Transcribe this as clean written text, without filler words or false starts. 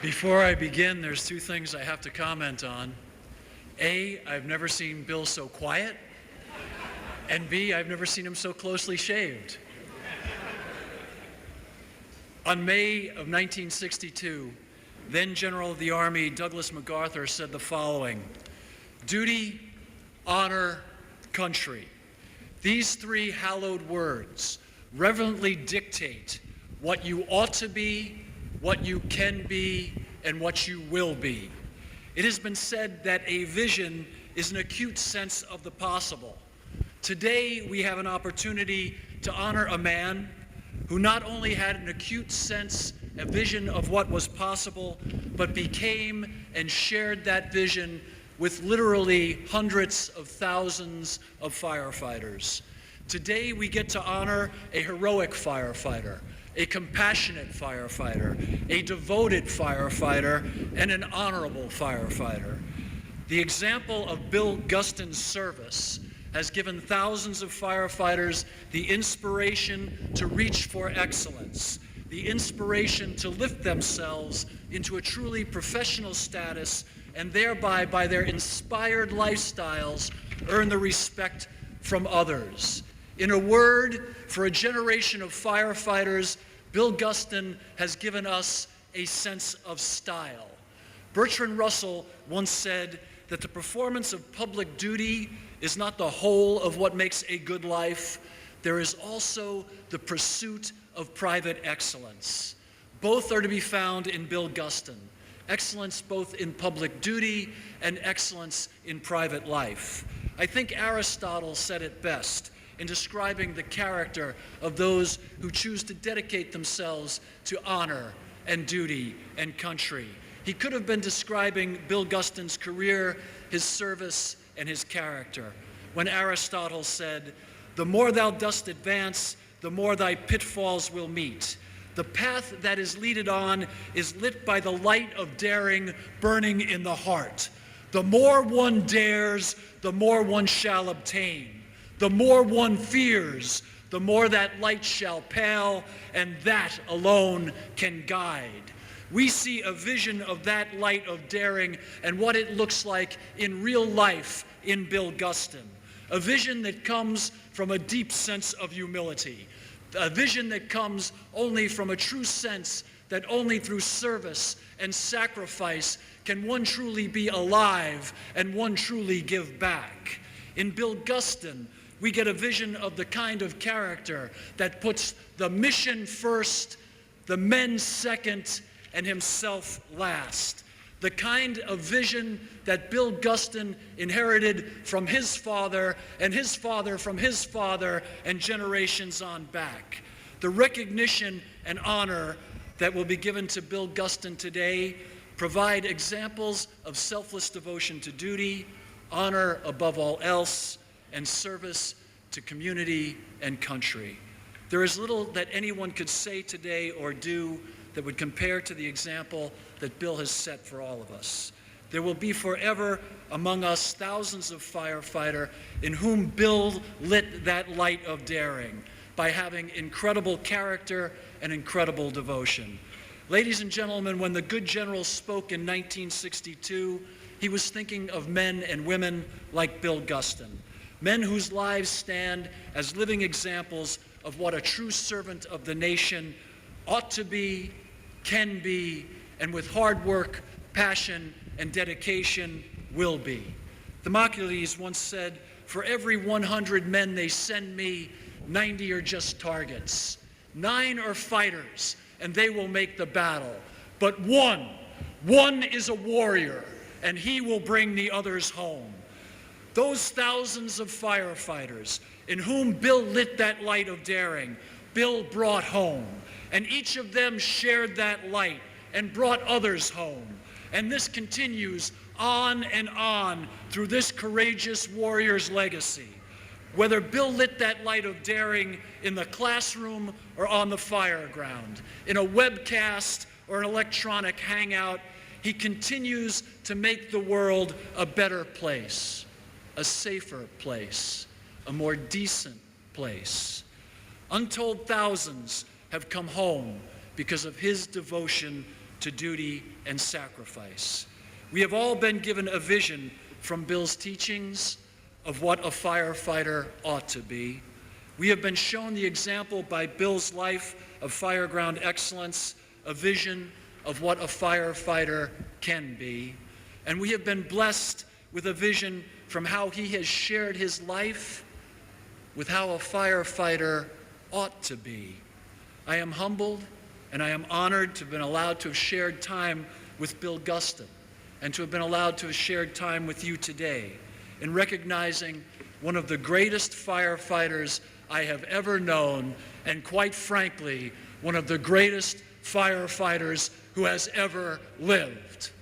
Before I begin, there's two things I have to comment on. A, I've never seen Bill so quiet, and B, I've never seen him so closely shaved. On May of 1962, then General of the Army Douglas MacArthur said the following: duty, honor, country. These three hallowed words reverently dictate what you ought to be, what you can be, and what you will be. It has been said that a vision is an acute sense of the possible. Today, we have an opportunity to honor a man who not only had an acute sense, a vision of what was possible, but became and shared that vision with literally hundreds of thousands of firefighters. Today, we get to honor a heroic firefighter, a compassionate firefighter, a devoted firefighter, and an honorable firefighter. The example of Bill Gustin's service has given thousands of firefighters the inspiration to reach for excellence, the inspiration to lift themselves into a truly professional status, and thereby, by their inspired lifestyles, earn the respect from others. In a word, for a generation of firefighters, Bill Gustin has given us a sense of style. Bertrand Russell once said that the performance of public duty is not the whole of what makes a good life. There is also the pursuit of private excellence. Both are to be found in Bill Gustin. Excellence both in public duty and excellence in private life. I think Aristotle said it best in describing the character of those who choose to dedicate themselves to honor and duty and country. He could have been describing Bill Gustin's career, his service, and his character, when Aristotle said, "The more thou dost advance, the more thy pitfalls will meet. The path that is leaded on is lit by the light of daring burning in the heart. The more one dares, the more one shall obtain. The more one fears, the more that light shall pale, and that alone can guide." We see a vision of that light of daring and what it looks like in real life in Bill Gustin. A vision that comes from a deep sense of humility. A vision that comes only from a true sense that only through service and sacrifice can one truly be alive and one truly give back. In Bill Gustin, we get a vision of the kind of character that puts the mission first, the men second, and himself last. The kind of vision that Bill Gustin inherited from his father and his father from his father and generations on back. The recognition and honor that will be given to Bill Gustin today provide examples of selfless devotion to duty, honor above all else, and service to community and country. There is little that anyone could say today or do that would compare to the example that Bill has set for all of us. There will be forever among us thousands of firefighters in whom Bill lit that light of daring by having incredible character and incredible devotion. Ladies and gentlemen, when the good general spoke in 1962, he was thinking of men and women like Bill Gustin, men whose lives stand as living examples of what a true servant of the nation ought to be, can be, and with hard work, passion, and dedication will be. Themistocles once said, "For every 100 men they send me, 90 are just targets. 9 are fighters, and they will make the battle. But one is a warrior, and he will bring the others home." Those thousands of firefighters in whom Bill lit that light of daring, Bill brought home. And each of them shared that light and brought others home. And this continues on and on through this courageous warrior's legacy. Whether Bill lit that light of daring in the classroom or on the fireground, in a webcast or an electronic hangout, he continues to make the world a better place, a safer place, a more decent place. Untold thousands have come home because of his devotion to duty and sacrifice. We have all been given a vision from Bill's teachings of what a firefighter ought to be. We have been shown the example by Bill's life of fireground excellence, a vision of what a firefighter can be. And we have been blessed with a vision from how he has shared his life with how a firefighter ought to be. I am humbled and I am honored to have been allowed to have shared time with Bill Gustin and to have been allowed to have shared time with you today in recognizing one of the greatest firefighters I have ever known, and quite frankly, one of the greatest firefighters who has ever lived.